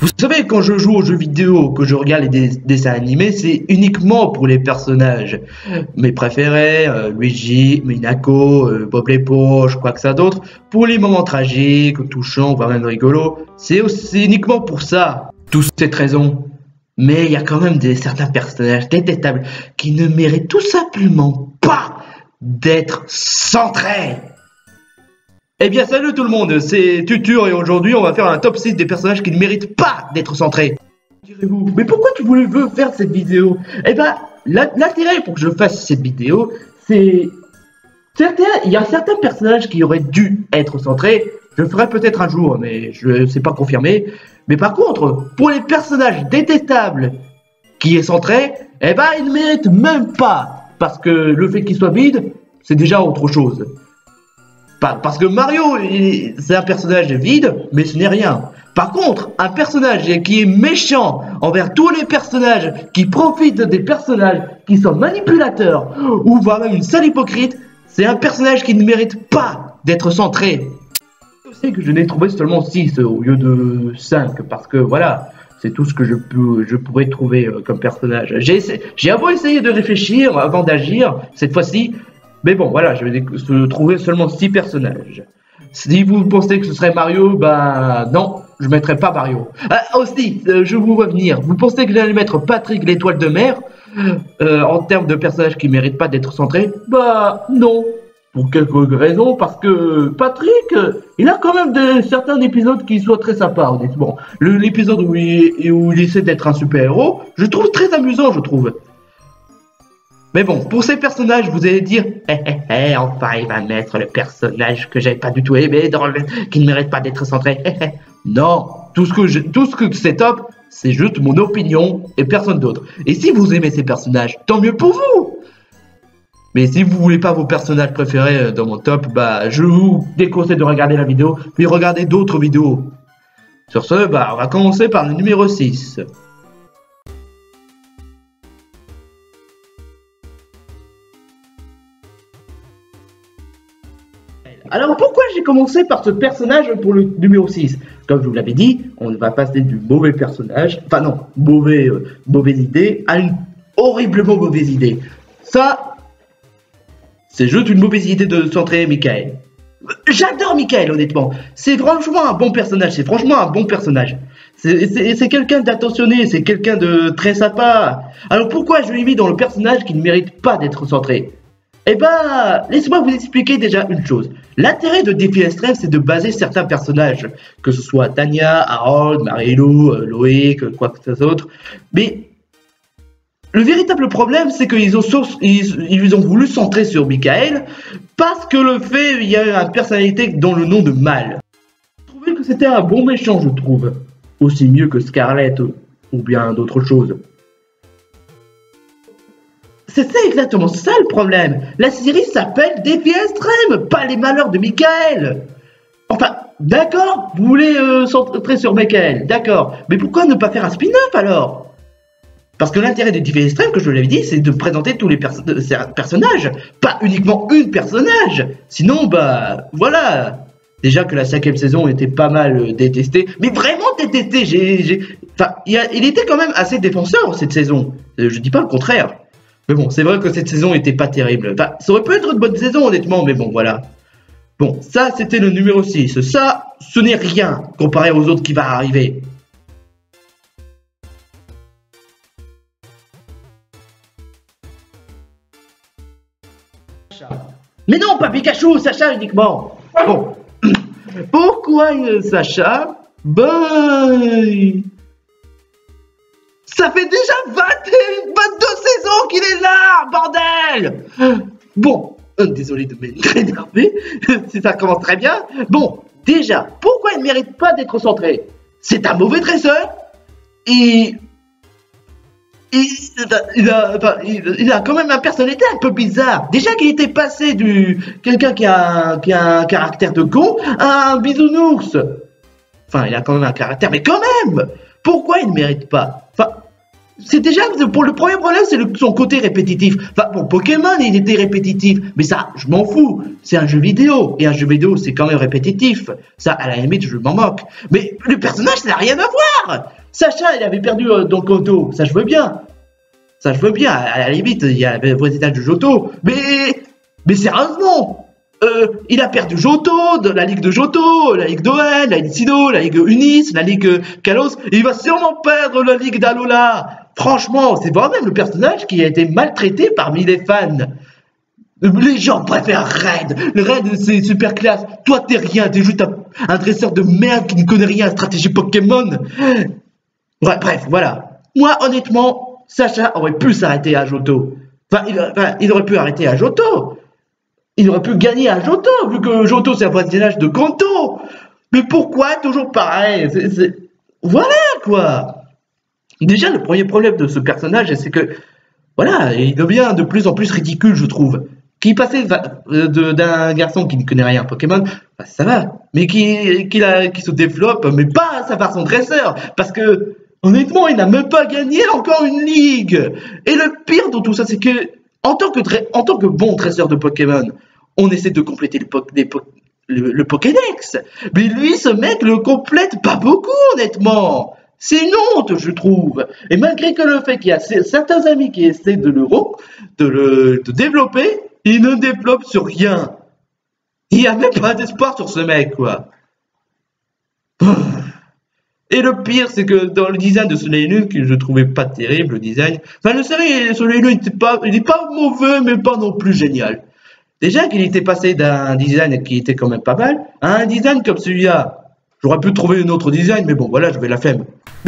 Vous savez, quand je joue aux jeux vidéo, que je regarde les dessins animés, c'est uniquement pour les personnages. Mes préférés, Luigi, Minako, Bob l'éponge, quoi que ça d'autre. Pour les moments tragiques, touchants, voire même rigolos, c'est aussi uniquement pour ça. Toutes ces raisons. Mais il y a quand même certains personnages détestables qui ne méritent tout simplement pas d'être centrés. Eh bien salut tout le monde, c'est Tutur et aujourd'hui on va faire un top 6 des personnages qui ne méritent pas d'être centrés. Direz-vous, mais pourquoi tu veux faire cette vidéo? Eh ben, l'intérêt pour que je fasse cette vidéo, c'est... Il y a certains personnages qui auraient dû être centrés, je le ferai peut-être un jour, mais je sais pas confirmer. Mais par contre, pour les personnages détestables qui est centré, eh ben ils ne méritent même pas, parce que le fait qu'ils soient vides, c'est déjà autre chose. Parce que Mario, c'est un personnage vide, mais ce n'est rien. Par contre, un personnage qui est méchant envers tous les personnages, qui profitent des personnages, qui sont manipulateurs, ou voire même une sale hypocrite, c'est un personnage qui ne mérite pas d'être centré. Je sais que je n'ai trouvé seulement 6 au lieu de 5, parce que voilà, c'est tout ce que je pourrais trouver comme personnage. J'ai avant essayé de réfléchir avant d'agir, cette fois-ci. Mais bon, voilà, je vais trouver seulement 6 personnages. Si vous pensez que ce serait Mario, bah non, je mettrai pas Mario. Ah, aussi, je vous vois venir. Vous pensez que j'allais mettre Patrick l'étoile de mer en termes de personnages qui méritent pas d'être centrés? Bah non, pour quelques raisons, parce que Patrick, il a quand même certains épisodes qui sont très sympas, honnêtement. L'épisode où il essaie d'être un super-héros, je trouve très amusant, je trouve. Mais bon, pour ces personnages, vous allez dire enfin il va mettre le personnage que j'avais pas du tout aimé, qui ne mérite pas d'être centré. Non, tout ce que c'est top, c'est juste mon opinion et personne d'autre. Et si vous aimez ces personnages, tant mieux pour vous. Mais si vous voulez pas vos personnages préférés dans mon top, bah je vous déconseille de regarder la vidéo, puis regardez d'autres vidéos. Sur ce, bah on va commencer par le numéro 6. Alors pourquoi j'ai commencé par ce personnage pour le numéro 6? Comme je vous l'avais dit, on va passer du mauvais personnage, enfin non, mauvaise idée, à une horriblement mauvaise idée. Ça, c'est juste une mauvaise idée de centrer Michael. J'adore Michael, honnêtement. C'est franchement un bon personnage, C'est quelqu'un d'attentionné, c'est quelqu'un de très sympa. Alors pourquoi je l'ai mis dans le personnage qui ne mérite pas d'être centré? Eh ben, laissez-moi vous expliquer déjà une chose. L'intérêt de Défi Extrême, c'est de baser certains personnages, que ce soit Tanya, Harold, Marilou, Loïc, quoi que ce soit d'autre. Mais le véritable problème, c'est qu'ils ont voulu centrer sur Michael parce que il y a une personnalité dans le nom de Mal. Je trouvais que c'était un bon méchant, je trouve. Aussi mieux que Scarlett ou bien d'autres choses. C'est exactement ça le problème. La série s'appelle Défi Extrême, pas les malheurs de Michael. Enfin, d'accord, vous voulez centrer sur Michael, d'accord. Mais pourquoi ne pas faire un spin-off alors? Parce que l'intérêt de Défi Extrême, que je vous l'avais dit, c'est de présenter tous les personnages, pas uniquement une personnage. Sinon, bah, voilà. Déjà que la 5e saison était pas mal détestée, mais vraiment détestée. Enfin, il était quand même assez défenseur cette saison. Je dis pas le contraire. Mais bon, c'est vrai que cette saison était pas terrible. Enfin, ça aurait pu être une bonne saison, honnêtement, mais bon, voilà. Bon, ça, c'était le numéro 6. Ça, ce n'est rien comparé aux autres qui va arriver. Mais non, pas Pikachu, Sacha uniquement. Bon, pourquoi Sacha? Ben... Ça fait déjà 22 saisons qu'il est là, bordel! Bon, désolé de m'énerver, si ça commence très bien. Bon, déjà, pourquoi il ne mérite pas d'être centré? C'est un mauvais dresseur, et... Il a quand même une personnalité un peu bizarre. Déjà qu'il était passé quelqu'un qui a un caractère de con à un bisounours. Enfin, il a quand même un caractère, mais quand même! Pourquoi il ne mérite pas? Enfin, c'est déjà, pour le premier problème, c'est son côté répétitif. Enfin, pour Pokémon, il était répétitif. Mais ça, je m'en fous. C'est un jeu vidéo. Et un jeu vidéo, c'est quand même répétitif. Ça, à la limite, je m'en moque. Mais le personnage, ça n'a rien à voir. Sacha, il avait perdu dans Kanto. Ça, je veux bien. Ça, je veux bien. À la limite, il y a le voisinage de Johto. Mais sérieusement, il a perdu Johto, de la ligue de Johto, la ligue d'OL, la ligue Sinnoh, la ligue Unis, la ligue Kalos, et il va sûrement perdre la ligue d'Alola. Franchement, c'est vraiment le personnage qui a été maltraité parmi les fans. Les gens préfèrent Red. Le Red, c'est super classe. Toi, t'es rien, t'es juste un dresseur de merde qui ne connaît rien à stratégie Pokémon. Ouais, bref, voilà. Moi, honnêtement, Sacha aurait pu s'arrêter à Johto. Enfin, il aurait pu arrêter à Johto. Il aurait pu gagner à Johto, vu que Johto c'est un voisinage de Kanto. Mais pourquoi toujours pareil? Voilà quoi. Déjà, le premier problème de ce personnage, c'est que, voilà, il devient de plus en plus ridicule, je trouve. Qui passait d'un garçon qui ne connaît rien à Pokémon, bah, ça va, mais qui se développe, mais pas à sa façon dresseur, parce que, honnêtement, il n'a même pas gagné encore une ligue. Et le pire de tout ça, c'est que, en tant que bon dresseur de Pokémon, on essaie de compléter le Pokédex. Mais lui, ce mec le complète pas beaucoup, honnêtement. C'est une honte, je trouve. Et malgré que le fait qu'il y a certains amis qui essaient de le développer, il ne développe sur rien. Il n'y a même pas d'espoir sur ce mec, quoi. Et le pire, c'est que dans le design de Soleil et Lune, que je trouvais pas terrible, le design. Enfin, le Soleil et Lune, il n'est pas mauvais, mais pas non plus génial. Déjà qu'il était passé d'un design qui était quand même pas mal, à un design comme celui-là. J'aurais pu trouver un autre design, mais bon, voilà, je vais la flemme.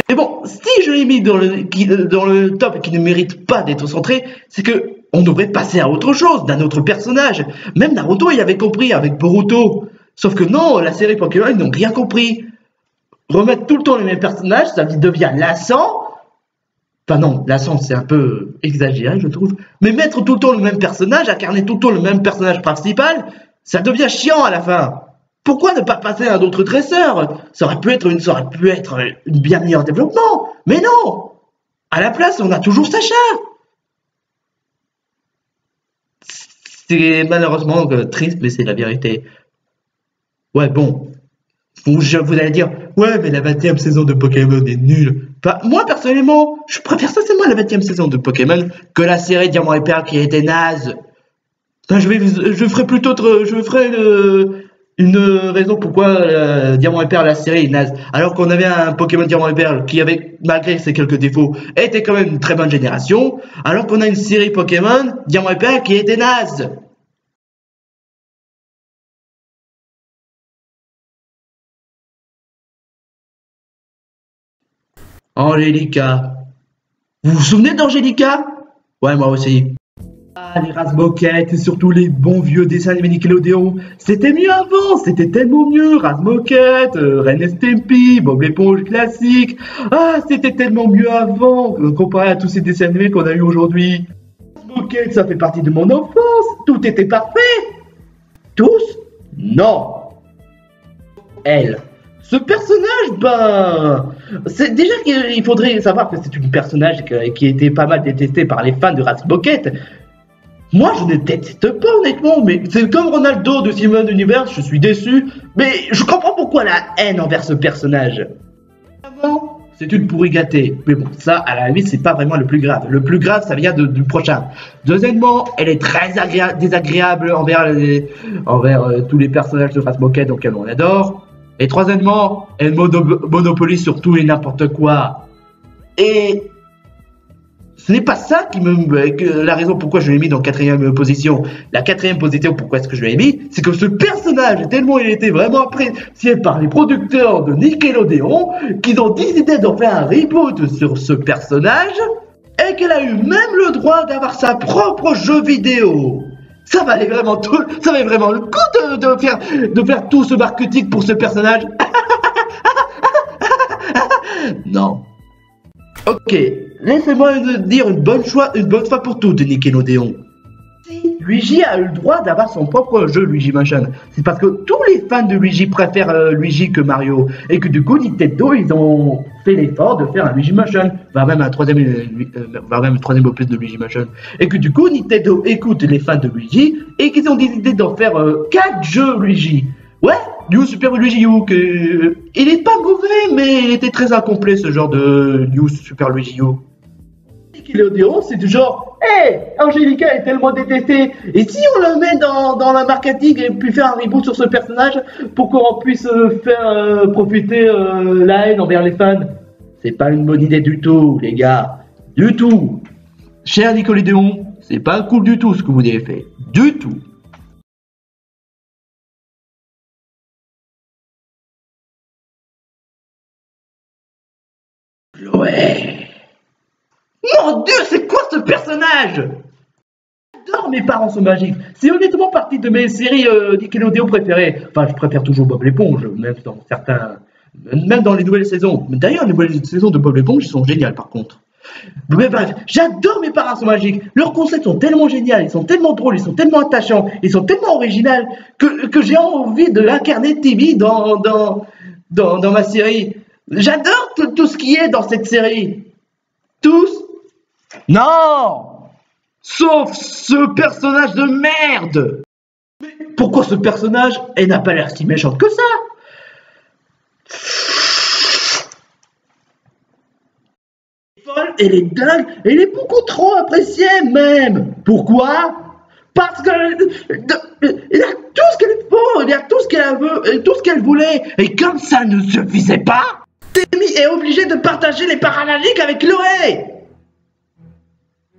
Mais bon, si je l'ai mis dans le top et qui ne mérite pas d'être centré, c'est que on devrait passer à autre chose, d'un autre personnage. Même Naruto, il avait compris avec Boruto. Sauf que non, la série Pokémon, ils n'ont rien compris. Remettre tout le temps les mêmes personnages, ça devient lassant. Enfin non, lassant, c'est un peu exagéré, je trouve. Mais mettre tout le temps le même personnage, incarner tout le temps le même personnage principal, ça devient chiant à la fin. Pourquoi ne pas passer à d'autres dresseurs? Ça aurait pu être une bien meilleur développement. Mais non! À la place, on a toujours Sacha. C'est malheureusement triste, mais c'est la vérité. Ouais, bon. Vous allez dire, ouais, mais la 20e saison de Pokémon est nulle. Enfin, moi, personnellement, je préfère sincèrement la 20e saison de Pokémon que la série Diamant et Perle qui a été naze. Enfin, je ferai une raison pourquoi Diamant et Perle, la série est naze. Alors qu'on avait un Pokémon Diamant et Perle qui avait, malgré ses quelques défauts, était quand même une très bonne génération. Alors qu'on a une série Pokémon Diamant et Perle qui était naze. Angelica. Vous vous souvenez d'Angelica? Ouais, moi aussi. Ah, les Razmoket et surtout les bons vieux dessins animés Nickelodeon. C'était mieux avant, c'était tellement mieux. Razmoket, Ren et Stimpy, Bob l'éponge classique. Ah, c'était tellement mieux avant comparé à tous ces dessins animés qu'on a eu aujourd'hui. Razmoket, ça fait partie de mon enfance. Tout était parfait. Tous? Non. Elle. Ce personnage, ben, c'est déjà qu'il faudrait savoir que c'est un personnage qui a été pas mal détesté par les fans de Razmoket. Moi, je ne déteste pas, honnêtement, mais c'est comme Ronaldo de Steven Universe, je suis déçu, mais je comprends pourquoi la haine envers ce personnage. Vraiment, c'est une pourrie gâtée. Mais bon, ça, à la limite, c'est pas vraiment le plus grave. Le plus grave, ça vient du prochain. Deuxièmement, elle est très désagréable envers tous les personnages de Razmoket, donc on adore. Et troisièmement, elle monopolise sur tout et n'importe quoi. Et ce n'est pas ça la raison pourquoi je l'ai mis dans la 4e position. La 4e position, pourquoi est-ce que je l'ai mis? C'est que ce personnage, tellement il était vraiment apprécié par les producteurs de Nickelodeon, qu'ils ont décidé d'en faire un reboot sur ce personnage, et qu'elle a eu même le droit d'avoir sa propre jeu vidéo. Ça valait vraiment le coup de faire tout ce marketing pour ce personnage. Non. Ok, laissez-moi dire une bonne fois pour toutes, Nickelodeon. Si Luigi a eu le droit d'avoir son propre jeu Luigi Mansion. C'est parce que tous les fans de Luigi préfèrent Luigi que Mario. Et que du coup, Nintendo, ils ont fait l'effort de faire un Luigi Mansion. Voire même un troisième opus de Luigi Mansion. Et que du coup, Nintendo écoute les fans de Luigi et qu'ils ont décidé d'en faire 4 jeux Luigi. Ouais, New Super Luigi U, il est pas mauvais, mais il était très incomplet ce genre de New Super Luigi U. Nickelodeon, c'est du genre, hé, Angelica est tellement détestée, et si on le met dans la marketing et puis faire un reboot sur ce personnage pour qu'on puisse faire profiter la haine envers les fans? C'est pas une bonne idée du tout, les gars, du tout. Cher Nickelodeon, c'est pas cool du tout ce que vous avez fait, du tout. Chloé. Mon Dieu, c'est quoi ce personnage? J'adore Mes parents sont magiques. C'est honnêtement partie de mes séries Nickelodeon préférées. Enfin, je préfère toujours Bob l'éponge, même dans les nouvelles saisons. D'ailleurs, les nouvelles saisons de Bob l'éponge sont géniales par contre. Mais bref, j'adore Mes parents sont magiques. Leurs concepts sont tellement géniaux, ils sont tellement drôles, ils sont tellement attachants, ils sont tellement originaux que j'ai envie de l'incarner Timmy dans ma série. J'adore tout ce qui est dans cette série. Tous. Non! Sauf ce personnage de merde! Mais pourquoi ce personnage, elle n'a pas l'air si méchante que ça? Elle est folle, elle est dingue, elle est beaucoup trop appréciée même! Pourquoi? Parce que il a tout ce qu'il faut, il a tout ce qu'elle veut, tout ce qu'elle voulait, et comme ça ne suffisait pas, Timmy est obligé de partager les paramagiques avec Chloé!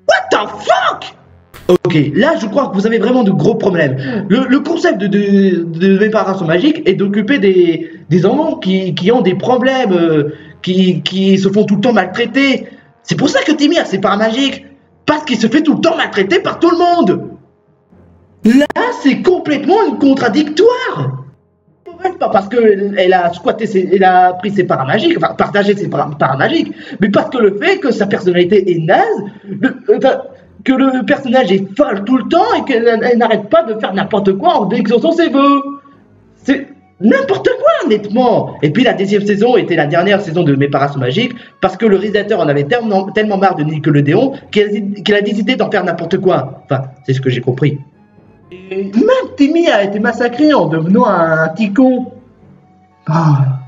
What the fuck? Ok, là je crois que vous avez vraiment de gros problèmes. Le concept de Mes parents sont magiques est d'occuper des enfants qui ont des problèmes, qui se font tout le temps maltraiter. C'est pour ça que Timmy a ses parts magiques. Parce qu'il se fait tout le temps maltraiter par tout le monde. Là, c'est complètement une contradictoire. Pas parce qu'elle a elle a pris ses parts magiques, enfin partagé ses parts magiques, mais parce que le fait que sa personnalité est naze, que le personnage est folle tout le temps et qu'elle n'arrête pas de faire n'importe quoi en exaucant ses vœux. C'est n'importe quoi, honnêtement. Et puis la 10e saison était la dernière saison de Mes parents sont magiques parce que le réalisateur en avait tellement marre de Nickelodeon qu'il a décidé d'en faire n'importe quoi. Enfin, c'est ce que j'ai compris. Et même Timmy a été massacré en devenant un petit con. Ah.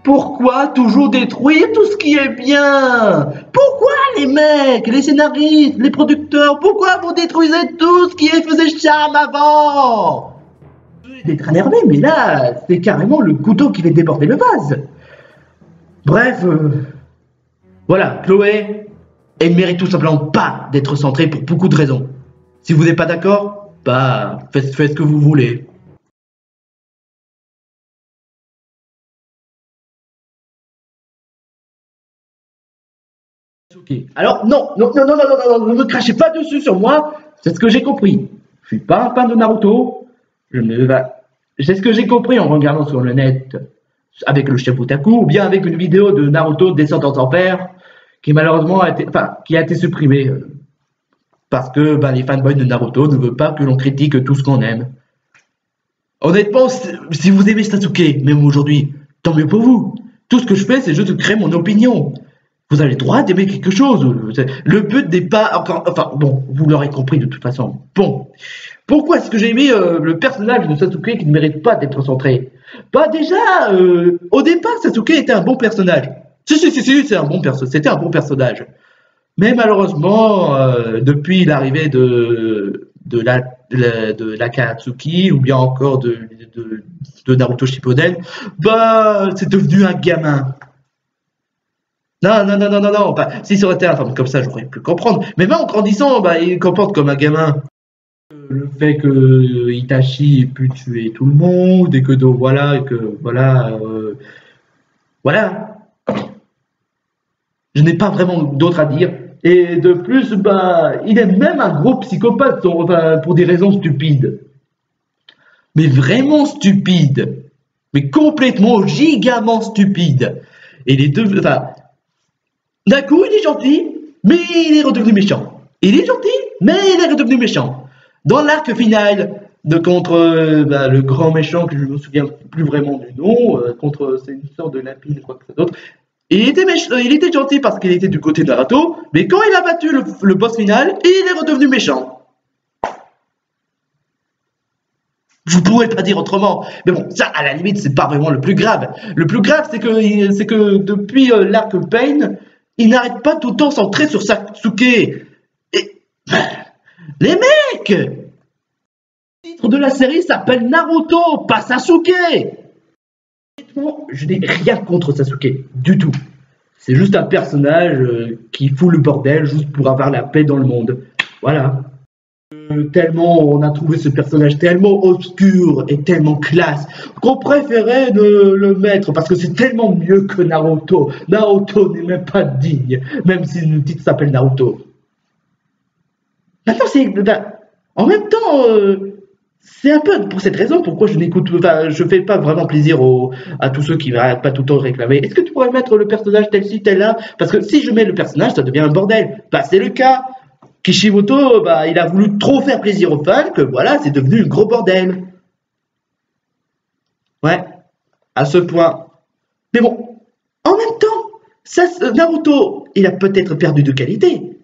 Pourquoi toujours détruire tout ce qui est bien? Pourquoi les mecs, les scénaristes, les producteurs, pourquoi vous détruisez tout ce qui faisait charme avant? D'être énervé, mais là, c'est carrément le couteau qui fait déborder le vase. Bref, voilà, Chloé, elle ne mérite tout simplement pas d'être centrée pour beaucoup de raisons. Si vous n'êtes pas d'accord, bah, faites ce que vous voulez. Ok. Alors, non, ne me crachez pas dessus sur moi, c'est ce que j'ai compris. Je suis pas un fan de Naruto, c'est ce que j'ai compris en regardant sur le net avec le chef Otaku ou bien avec une vidéo de Naruto descendant en père qui malheureusement a été supprimée parce que les fanboys de Naruto ne veulent pas que l'on critique tout ce qu'on aime. Honnêtement, si vous aimez Sasuke, même aujourd'hui, tant mieux pour vous. Tout ce que je fais, c'est juste créer mon opinion. Vous avez le droit d'aimer quelque chose. Le but n'est pas encore... Enfin, bon, vous l'aurez compris de toute façon. Bon. Pourquoi est-ce que j'ai aimé le personnage de Sasuke qui ne mérite pas d'être centré? Bah déjà, au départ, Sasuke était un bon personnage. Si, c'était un bon personnage. Mais malheureusement, depuis l'arrivée de l'Akatsuki ou bien encore de Naruto Shippuden, bah c'est devenu un gamin. Non, si ça aurait été un femme comme ça, j'aurais pu comprendre. Mais même en grandissant, il comporte comme un gamin. Le fait que Itachi ait pu tuer tout le monde et que voilà. Je n'ai pas vraiment d'autre à dire. Et de plus, il est même un gros psychopathe pour des raisons stupides. Mais vraiment stupides. Mais complètement, gigamment stupides. Et les deux, d'un coup, il est gentil, mais il est redevenu méchant. Il est gentil, mais il est redevenu méchant. Dans l'arc final de contre le grand méchant que je me souviens plus vraiment du nom, c'est une sorte de lapine, je crois que c'est d'autres. Il était gentil parce qu'il était du côté de Naruto, mais quand il a battu le boss final, il est redevenu méchant. Je pourrais pas dire autrement, mais bon, ça, à la limite, c'est pas vraiment le plus grave. Le plus grave, c'est que depuis l'arc Pain, il n'arrête pas tout le temps centré sur Sasuke. Et les mecs, le titre de la série s'appelle Naruto, pas Sasuke. Honnêtement, je n'ai rien contre Sasuke, du tout. C'est juste un personnage qui fout le bordel juste pour avoir la paix dans le monde. Voilà. Tellement on a trouvé ce personnage tellement obscur et tellement classe qu'on préférait le mettre parce que c'est tellement mieux que Naruto. Naruto n'est même pas digne, même si le titre s'appelle Naruto. Maintenant, en même temps, c'est un peu pour cette raison pourquoi je fais pas vraiment plaisir à tous ceux qui n'arrêtent pas tout le temps de réclamer. Est-ce que tu pourrais mettre le personnage tel-ci, tel-là? Parce que si je mets le personnage, ça devient un bordel. Bah, c'est le cas. Kishimoto, il a voulu trop faire plaisir aux fans que voilà, c'est devenu un gros bordel. Ouais, à ce point. Mais bon, en même temps, Naruto, il a peut-être perdu de qualité.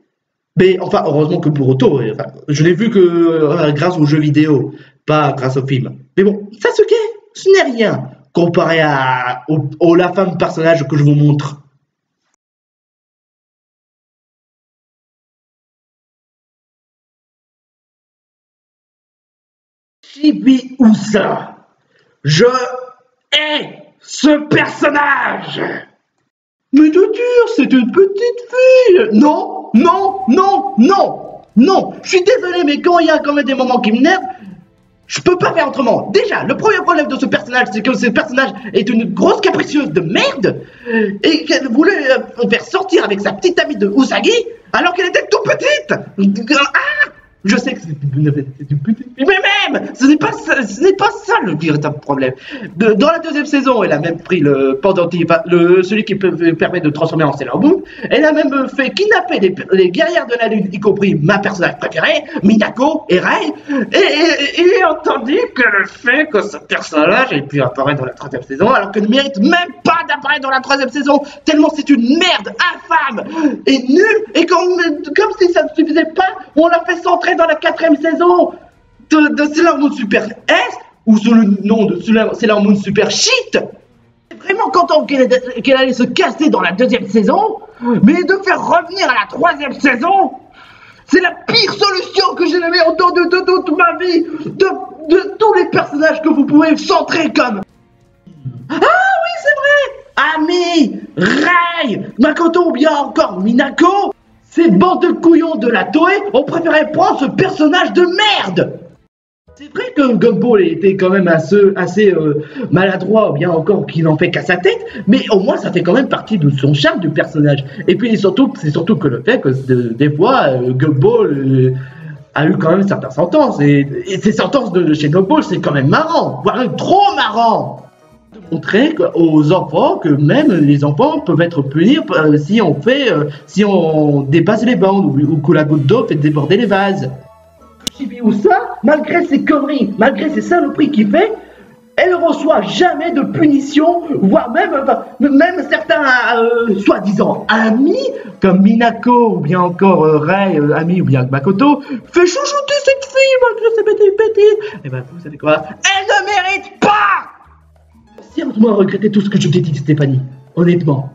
Mais enfin, heureusement que Boruto, je l'ai vu que grâce aux jeux vidéo, pas grâce au film. Mais bon, Sasuke, ce n'est rien comparé la femme personnage que je vous montre. Chibiusa. Je hais ce personnage. Mais de dire, c'est une petite fille. Non, non, non, non, non. Je suis désolé, mais quand il y a quand même des moments qui m'énervent, je peux pas faire autrement. Déjà, le premier problème de ce personnage, c'est que ce personnage est une grosse capricieuse de merde et qu'elle voulait faire sortir avec sa petite amie de Usagi alors qu'elle était toute petite. Ah! Je sais que c'est une petite fille, mais même, ce n'est pas ça le véritable problème. Dans la deuxième saison, elle a même pris le pendentif, celui qui permet de transformer en Sailor Moon. Elle a même fait kidnapper les guerrières de la lune, y compris ma personnage préférée, Minako et Rei. Et j'ai entendu que le fait que ce personnage ait pu apparaître dans la troisième saison, alors qu'elle ne mérite même pas d'apparaître dans la troisième saison, tellement c'est une merde infâme et nulle, et comme si ça ne suffisait pas, on l'a fait centrer dans la quatrième saison de Sailor Moon Super S ou sous le nom de Sailor Moon Super Shit. Vraiment content qu'elle allait se casser dans la deuxième saison, mais de faire revenir à la troisième saison, c'est la pire solution que j'ai jamais entendue de toute ma vie, de tous les personnages que vous pouvez centrer comme. Ah oui, c'est vrai, Ami, Rei, Makoto ou bien encore Minako. Ces bandes de couillons de la Toei ont préféré prendre ce personnage de merde. C'est vrai que Gumball était quand même assez maladroit, ou bien encore qu'il n'en fait qu'à sa tête, mais au moins ça fait quand même partie de son charme du personnage. Et puis c'est surtout que le fait que des fois Gumball a eu quand même certaines sentences, et ces sentences de chez Gumball c'est quand même marrant, voire même trop marrant. Montrer aux enfants que même les enfants peuvent être punis si on dépasse les bandes ou que la goutte d'eau fait déborder les vases. Chibiusa, malgré ses conneries, malgré ses saloperies qu'il fait, elle ne reçoit jamais de punition, voire même certains soi-disant amis comme Minako ou bien encore Rei, Ami ou bien Makoto, fait chouchouter cette fille malgré ses petites bêtises. Et ben vous savez quoi, elle ne mérite pas. Sérieusement à regretter tout ce que je t'ai dit, Stéphanie, honnêtement.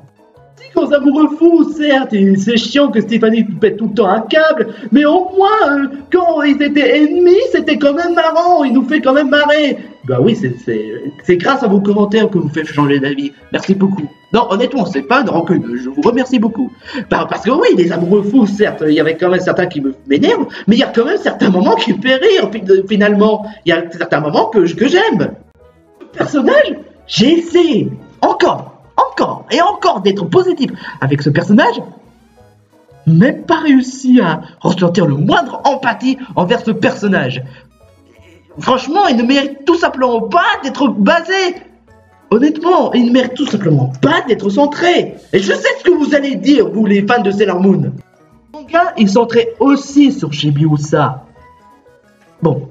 Si quand amoureux fous, certes, et c'est chiant que Stéphanie pète tout le temps un câble, mais au moins, quand ils étaient ennemis, c'était quand même marrant, il nous fait quand même marrer. Bah oui, c'est grâce à vos commentaires que vous faites changer d'avis. Merci beaucoup. Non, honnêtement, c'est pas une rancune, je vous remercie beaucoup. Parce que oui, les amoureux fous, certes, il y avait quand même certains qui m'énervent, mais il y a quand même certains moments qui me font rire, finalement. Il y a certains moments que j'aime. Le personnage, j'ai essayé encore et encore d'être positif avec ce personnage, même pas réussi à ressentir le moindre empathie envers ce personnage. Franchement, il ne mérite tout simplement pas d'être basé. Honnêtement, il ne mérite tout simplement pas d'être centré. Et je sais ce que vous allez dire, vous les fans de Sailor Moon. Le manga, il est centré aussi sur Chibiusa. Bon,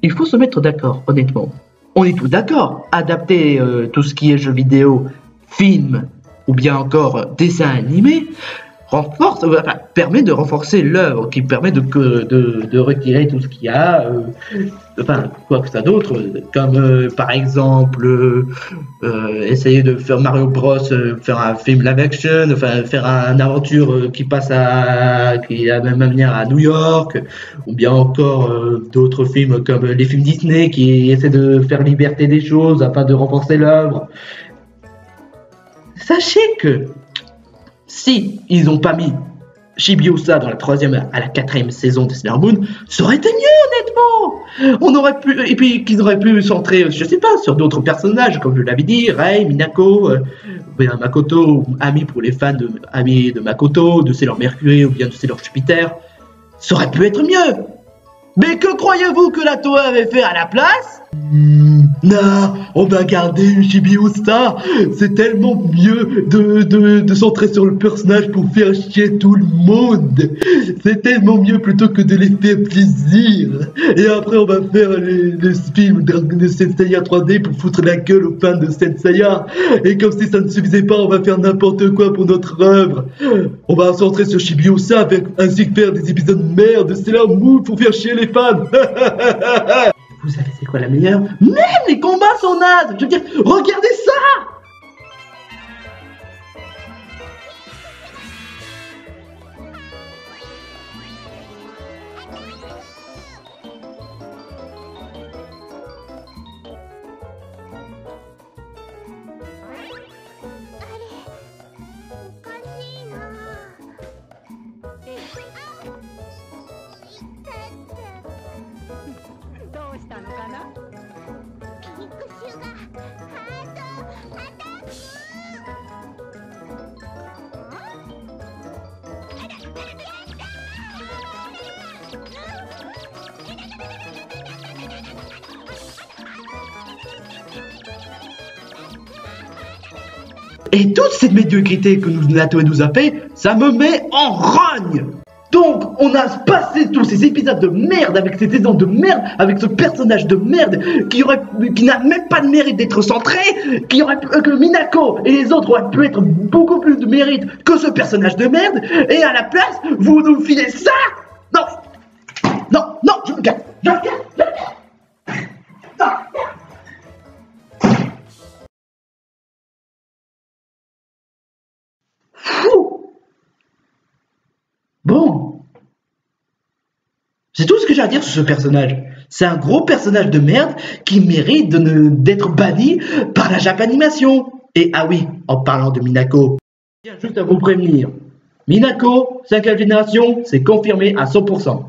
il faut se mettre d'accord, honnêtement. On est tous d'accord. Adapter tout ce qui est jeux vidéo, film ou bien encore dessin animé permet de renforcer l'œuvre, qui permet de retirer tout ce qu'il y a, quoi que ça d'autre, comme par exemple essayer de faire Mario Bros, faire un film live action, enfin faire une aventure qui qui a la même manière à New York, ou bien encore d'autres films comme les films Disney qui essaient de faire liberté des choses afin de renforcer l'œuvre. Sachez que si ils n'ont pas mis Chibiusa dans la 3e à la 4e saison de Sailor Moon, ça aurait été mieux, honnêtement. On aurait pu, et puis qu'ils auraient pu centrer, je sais pas, sur d'autres personnages, comme je l'avais dit, Rei, Minako, Makoto, ou Ami pour les fans de Ami de Makoto, de Sailor Mercury ou bien de Sailor Jupiter. Ça aurait pu être mieux. Mais que croyez-vous que la Toei avait fait à la place? Non, on va garder Chibiusa. C'est tellement mieux de centrer sur le personnage pour faire chier tout le monde. C'est tellement mieux plutôt que de les faire plaisir. Et après on va faire les films de Senseiya 3D pour foutre la gueule aux fans de Senseiya. Et comme si ça ne suffisait pas, on va faire n'importe quoi pour notre œuvre. On va centrer sur Chibiusa ainsi que faire des épisodes de merde de Sailor Moon pour faire chier les fans. Vous savez c'est quoi la meilleure? Même les combats sont nazes. Je veux dire, regardez ça. Et toute cette médiocrité que la Toei nous a fait, ça me met en rogne. Donc, on a passé tous ces épisodes de merde avec ces saisons de merde, avec ce personnage de merde qui n'a même pas de mérite d'être centré, que Minako et les autres auraient pu être beaucoup plus de mérite que ce personnage de merde, et à la place, vous nous filez ça. Non, non, non, je me garde, je me garde, je me garde. Non. Bon, c'est tout ce que j'ai à dire sur ce personnage. C'est un gros personnage de merde qui mérite d'être banni par la Japanimation. Et ah oui, en parlant de Minako, je tiens juste à vous prévenir. Minako, 5e génération, c'est confirmé à 100%.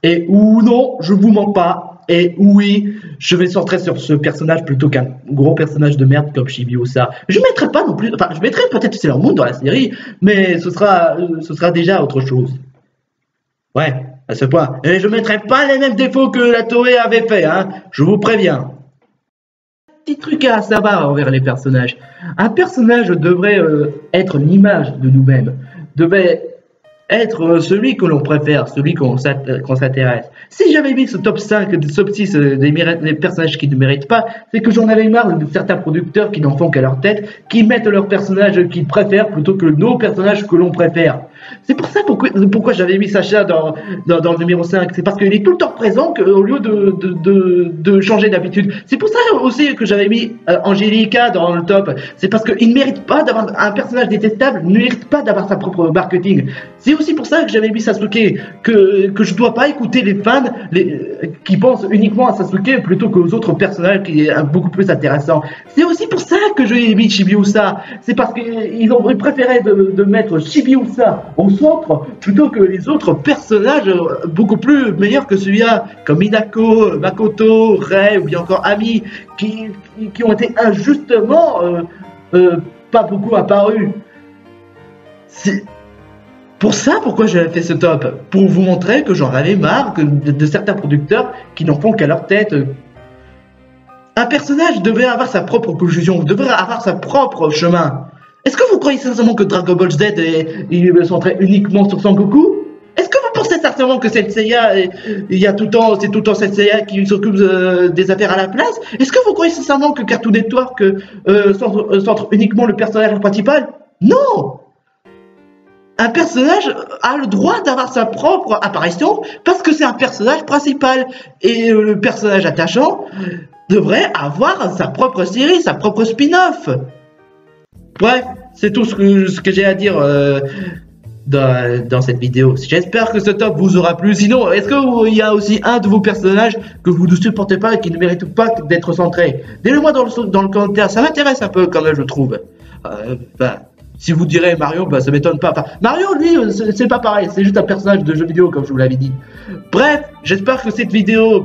Et ou non, je vous mens pas. Et oui, je vais centrer sur ce personnage plutôt qu'un gros personnage de merde comme Chibiusa. Je mettrai pas non plus, enfin je mettrai peut-être Sailor Moon dans la série, mais ce sera déjà autre chose. Ouais, à ce point. Et je mettrai pas les mêmes défauts que la Toei avait fait, hein, je vous préviens. Petit truc à savoir envers les personnages. Un personnage devrait être l'image de nous-mêmes, devrait être celui que l'on préfère, celui qu'on s'intéresse. Si j'avais mis ce top 5, ce top 6 des personnages qui ne méritent pas, c'est que j'en avais marre de certains producteurs qui n'en font qu'à leur tête, qui mettent leurs personnages qu'ils préfèrent plutôt que nos personnages que l'on préfère. C'est pour ça pourquoi j'avais mis Sacha dans le numéro 5. C'est parce qu'il est tout le temps présent au lieu de changer d'habitude. C'est pour ça aussi que j'avais mis Angelica dans le top. C'est parce qu'il ne mérite pas d'avoir un personnage détestable, ne mérite pas d'avoir sa propre marketing. C'est aussi pour ça que j'avais mis Sasuke, que je dois pas écouter les fans qui pensent uniquement à Sasuke plutôt qu'aux autres personnages qui est beaucoup plus intéressant. C'est aussi pour ça que j'ai mis Chibiusa. C'est parce qu'ils ont préféré de mettre Chibiusa au centre plutôt que les autres personnages beaucoup plus meilleurs que celui-là, comme Minako, Makoto, Rei ou bien encore Ami, qui ont été injustement pas beaucoup apparus. C'est pour ça pourquoi j'avais fait ce top, pour vous montrer que j'en avais marre de certains producteurs qui n'en font qu'à leur tête. Un personnage devait avoir sa propre conclusion, devait avoir sa propre chemin. Est-ce que vous croyez sincèrement que Dragon Ball Z est centré uniquement sur Son Goku? Est-ce que vous pensez certainement que Senseiya, il y a tout le temps, c'est tout le temps Senseiya qui s'occupe des affaires à la place. Est-ce que vous croyez sincèrement que Cartoon Network centre uniquement le personnage principal? Non! Un personnage a le droit d'avoir sa propre apparition parce que c'est un personnage principal. Et le personnage attachant devrait avoir sa propre série, sa propre spin-off. Bref, c'est tout ce que j'ai à dire dans cette vidéo. J'espère que ce top vous aura plu. Sinon, est-ce qu'il y a aussi un de vos personnages que vous ne supportez pas et qui ne mérite pas d'être centré? Dites-le-moi dans le commentaire, ça m'intéresse un peu quand même, je trouve. Si vous direz Mario, ça m'étonne pas. Enfin, Mario, lui, c'est pas pareil, c'est juste un personnage de jeu vidéo, comme je vous l'avais dit. Bref, j'espère que cette vidéo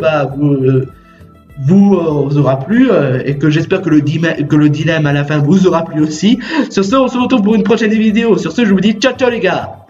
vous aura plu et que j'espère que le dilemme à la fin vous aura plu aussi. Sur ce, on se retrouve pour une prochaine vidéo. Sur ce, je vous dis ciao ciao les gars.